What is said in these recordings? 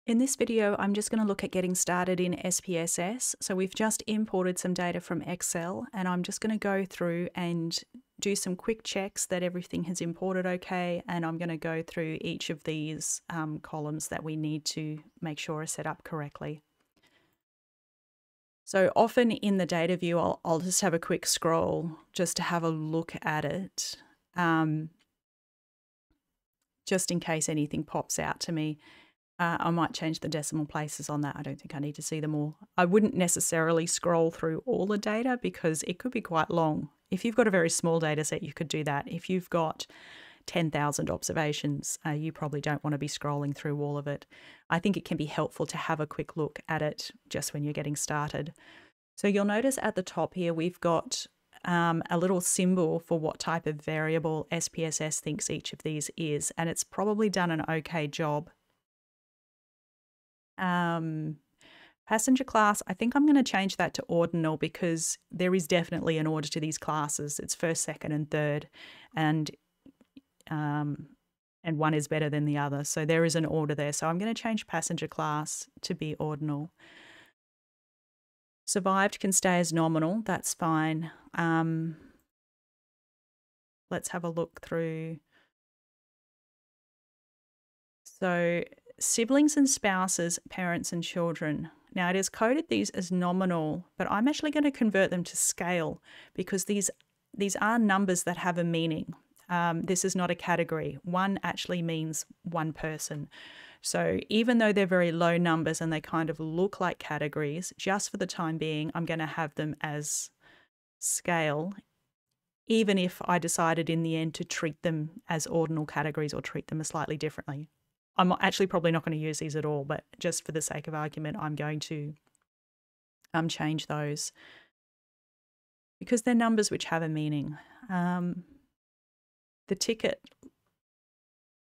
In this video, I'm just going to look at getting started in SPSS. So we've just imported some data from Excel, and I'm just going to go through and do some quick checks that everything has imported okay, and I'm going to go through each of these columns that we need to make sure are set up correctly. So often in the data view, I'll just have a quick scroll just to have a look at it, just in case anything pops out to me. I might change the decimal places on that. I don't think I need to see them all. I wouldn't necessarily scroll through all the data because it could be quite long. If you've got a very small data set, you could do that. If you've got 10,000 observations, you probably don't want to be scrolling through all of it. I think it can be helpful to have a quick look at it just when you're getting started. So you'll notice at the top here, we've got a little symbol for what type of variable SPSS thinks each of these is, and it's probably done an okay job. Passenger class, I think I'm going to change that to ordinal because there is definitely an order to these classes. It's first, second, and third, and one is better than the other. So there is an order there. So I'm going to change passenger class to be ordinal. Survived can stay as nominal. That's fine. Let's have a look through. So siblings and spouses, parents and children. Now it has coded these as nominal, but I'm actually going to convert them to scale because these are numbers that have a meaning. This is not a category. One actually means one person. So even though they're very low numbers and they kind of look like categories, just for the time being, I'm going to have them as scale, even if I decided in the end to treat them as ordinal categories or treat them slightly differently. I'm actually probably not going to use these at all, but just for the sake of argument, I'm going to change those because they're numbers which have a meaning. The ticket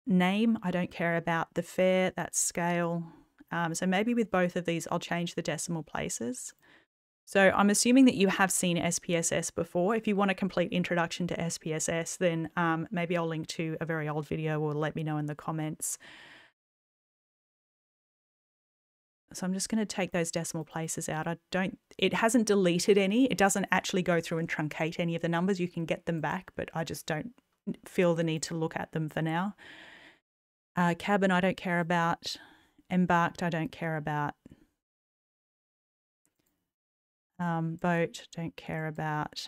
name, I don't care about. The fare, that's scale. So maybe with both of these, I'll change the decimal places. So I'm assuming that you have seen SPSS before. If you want a complete introduction to SPSS, then maybe I'll link to a very old video or let me know in the comments. So I'm just going to take those decimal places out. It hasn't deleted any. It doesn't actually go through and truncate any of the numbers. You can get them back, but I just don't feel the need to look at them for now. Cabin, I don't care about. Embarked, I don't care about. Boat, don't care about.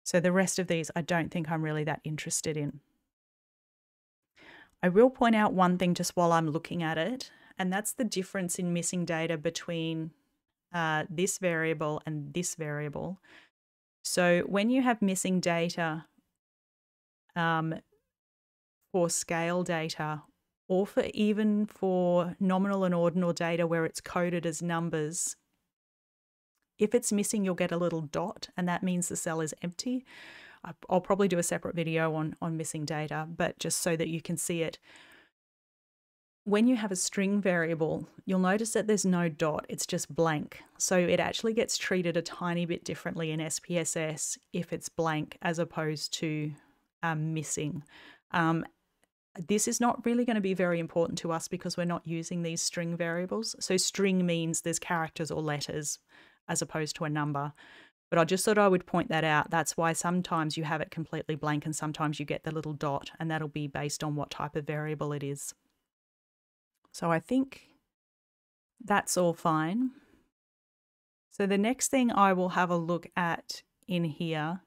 So the rest of these, I don't think I'm really that interested in. I will point out one thing just while I'm looking at it, and that's the difference in missing data between this variable and this variable. So when you have missing data for scale data, or even for nominal and ordinal data where it's coded as numbers, if it's missing, you'll get a little dot, and that means the cell is empty. I'll probably do a separate video on missing data, but just so that you can see it. When you have a string variable, you'll notice that there's no dot, it's just blank. So it actually gets treated a tiny bit differently in SPSS if it's blank as opposed to missing. This is not really going to be very important to us because we're not using these string variables. So string means there's characters or letters as opposed to a number. But I just thought I would point that out. That's why sometimes you have it completely blank and sometimes you get the little dot, and that'll be based on what type of variable it is. So I think that's all fine. So the next thing I will have a look at in here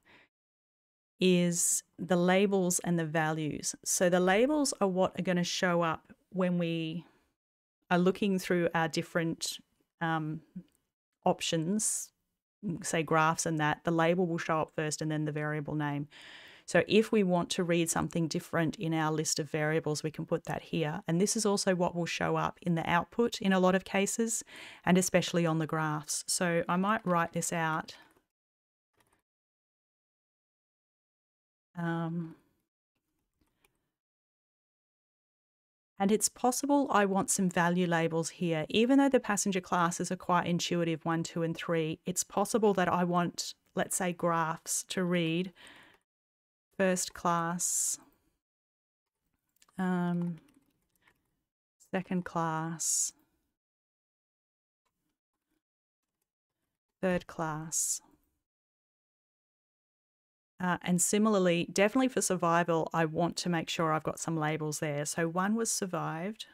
is the labels and the values. So the labels are what are going to show up when we are looking through our different options, say graphs and that. The label will show up first and then the variable name. So if we want to read something different in our list of variables, we can put that here. And this is also what will show up in the output in a lot of cases, and especially on the graphs. So I might write this out. And it's possible I want some value labels here. Even though the passenger classes are quite intuitive, 1, 2, and 3, it's possible that I want, let's say, graphs to read first class second class, third class. And similarly, definitely for survival, I want to make sure I've got some labels there. So 1 was survived.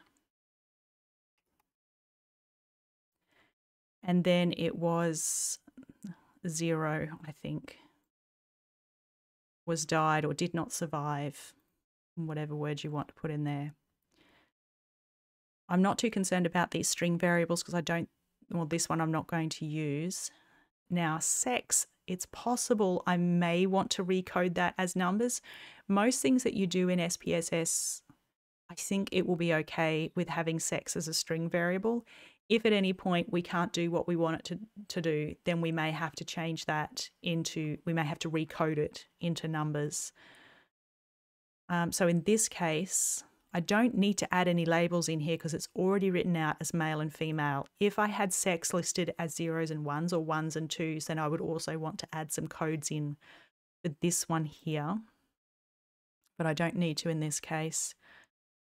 And then it was 0, I think, was died or did not survive, whatever words you want to put in there. I'm not too concerned about these string variables because this one I'm not going to use. Now, sex, it's possible I may want to recode that as numbers. Most things that you do in SPSS, I think it will be okay with having sex as a string variable. If at any point we can't do what we want it to do, then we may have to change that we may have to recode it into numbers. So in this case, I don't need to add any labels in here because it's already written out as male and female. If I had sex listed as 0s and 1s or 1s and 2s, then I would also want to add some codes in for this one here. But I don't need to in this case.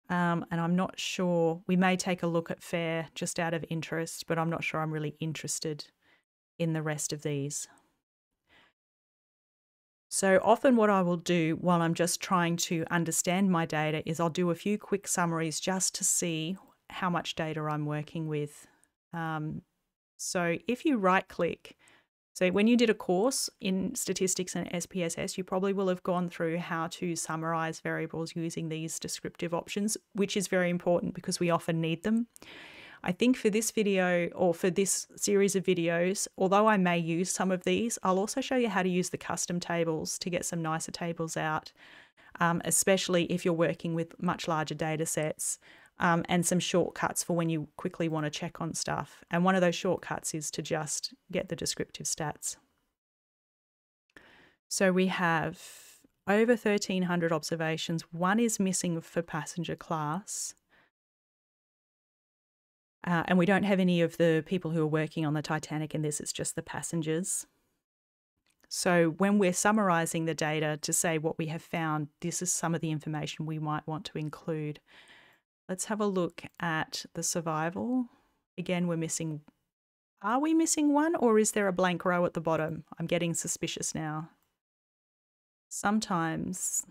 And I'm not sure, we may take a look at fair just out of interest, but I'm not sure I'm really interested in the rest of these. So often what I will do while I'm just trying to understand my data is I'll do a few quick summaries just to see how much data I'm working with. So if you right click, so when you did a course in statistics and SPSS, you probably will have gone through how to summarize variables using these descriptive options, which is very important because we often need them. I think for this video or for this series of videos, although I may use some of these, I'll also show you how to use the custom tables to get some nicer tables out, especially if you're working with much larger data sets, and some shortcuts for when you quickly want to check on stuff. And one of those shortcuts is to just get the descriptive stats. So we have over 1,300 observations. 1 is missing for passenger class. And we don't have any of the people who are working on the Titanic in this, it's just the passengers. So when we're summarising the data to say what we have found, this is some of the information we might want to include. Let's have a look at the survival. Again, we're missing, are we missing 1 or is there a blank row at the bottom? I'm getting suspicious now. Sometimes,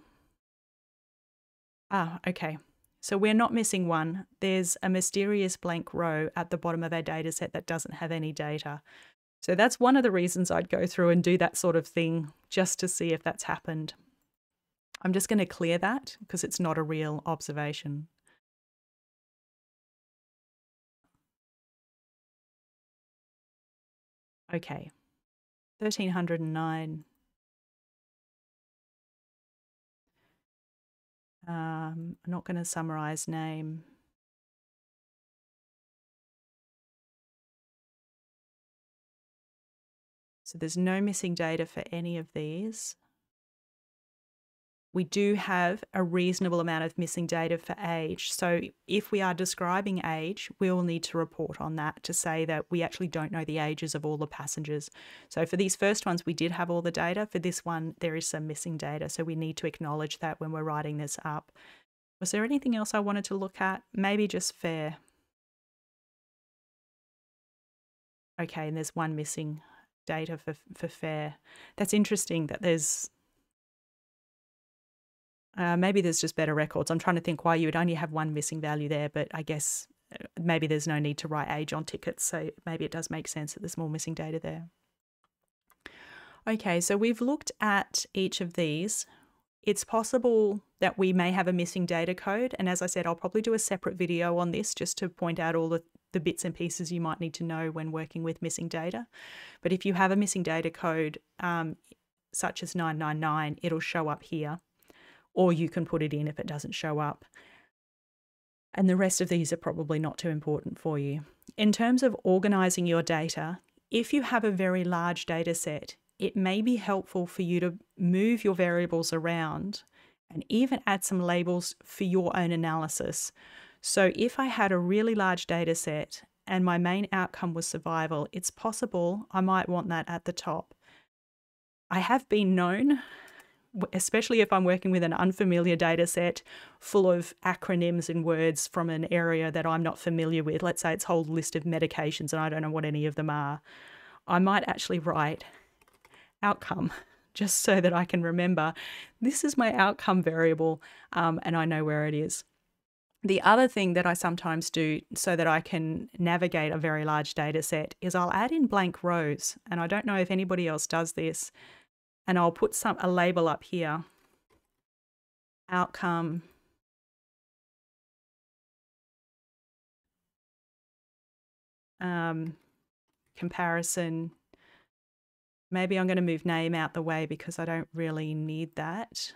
okay. So we're not missing 1. There's a mysterious blank row at the bottom of our data set that doesn't have any data. So that's one of the reasons I'd go through and do that sort of thing just to see if that's happened. I'm just going to clear that because it's not a real observation. Okay, 1,309. I'm not going to summarize name. So there's no missing data for any of these. We do have a reasonable amount of missing data for age. So if we are describing age, we will need to report on that to say that we actually don't know the ages of all the passengers. So for these first ones, we did have all the data. For this one, there is some missing data. So we need to acknowledge that when we're writing this up. Was there anything else I wanted to look at? Maybe just fair. Okay, and there's 1 missing data for fair. That's interesting that there's maybe there's just better records. I'm trying to think why you would only have 1 missing value there, but I guess maybe there's no need to write age on tickets, so maybe it does make sense that there's more missing data there. Okay, so we've looked at each of these. It's possible that we may have a missing data code, and as I said, I'll probably do a separate video on this just to point out all the bits and pieces you might need to know when working with missing data. But if you have a missing data code, such as 999, it'll show up here, or you can put it in if it doesn't show up. And the rest of these are probably not too important for you. In terms of organising your data, if you have a very large data set, it may be helpful for you to move your variables around and even add some labels for your own analysis. So if I had a really large data set and my main outcome was survival, it's possible I might want that at the top. I have been known especially if I'm working with an unfamiliar data set full of acronyms and words from an area that I'm not familiar with. Let's say it's a whole list of medications and I don't know what any of them are. I might actually write outcome just so that I can remember this is my outcome variable, and I know where it is. The other thing that I sometimes do so that I can navigate a very large data set is I'll add in blank rows, and I don't know if anybody else does this, and I'll put a label up here, outcome, comparison. Maybe I'm going to move name out the way because I don't really need that.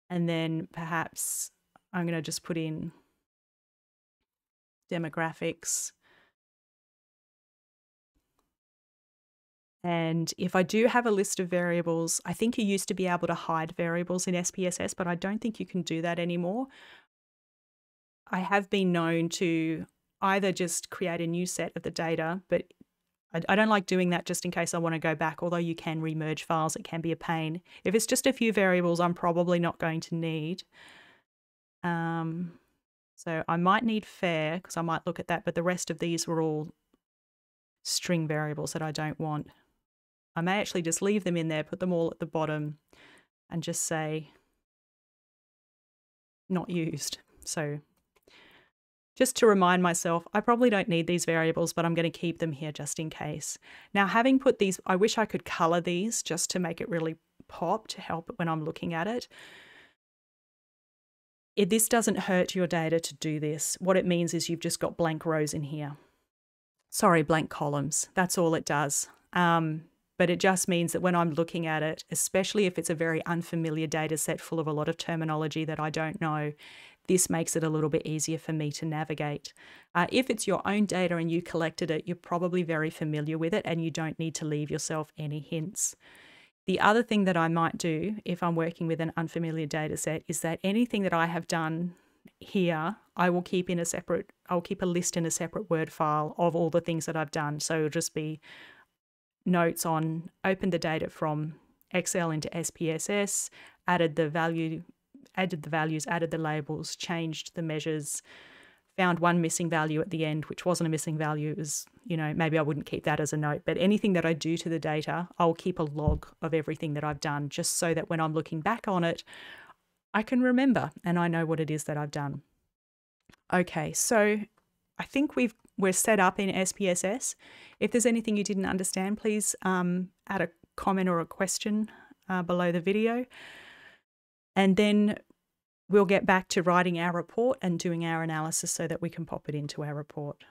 And then perhaps I'm going to just put in demographics. And if I do have a list of variables, I think you used to be able to hide variables in SPSS, but I don't think you can do that anymore. I have been known to either just create a new set of the data, but I don't like doing that just in case I want to go back, although you can remerge files. It can be a pain. If it's just a few variables, I'm probably not going to need. So I might need fair because I might look at that, but the rest of these were all string variables that I don't want. I may actually just leave them in there, put them all at the bottom and just say not used. So just to remind myself, I probably don't need these variables, but I'm going to keep them here just in case. Now, having put these, I wish I could color these just to make it really pop to help when I'm looking at it. This doesn't hurt your data to do this. What it means is you've just got blank rows in here. Sorry, blank columns. That's all it does. But it just means that when I'm looking at it, especially if it's a very unfamiliar data set full of a lot of terminology that I don't know, this makes it a little bit easier for me to navigate. If it's your own data and you collected it, you're probably very familiar with it and you don't need to leave yourself any hints. The other thing that I might do if I'm working with an unfamiliar data set is that anything that I have done here, I will keep in a separate, I'll keep a list in a separate Word file of all the things that I've done. So it'll just be notes on opened the data from Excel into SPSS, added the values, added the labels, changed the measures, found one missing value at the end, which wasn't a missing value. It was, you know, maybe I wouldn't keep that as a note, but anything that I do to the data, I'll keep a log of everything that I've done just so that when I'm looking back on it, I can remember and I know what it is that I've done. Okay, so I think we're set up in SPSS. If there's anything you didn't understand, please add a comment or a question below the video. And then we'll get back to writing our report and doing our analysis so that we can pop it into our report.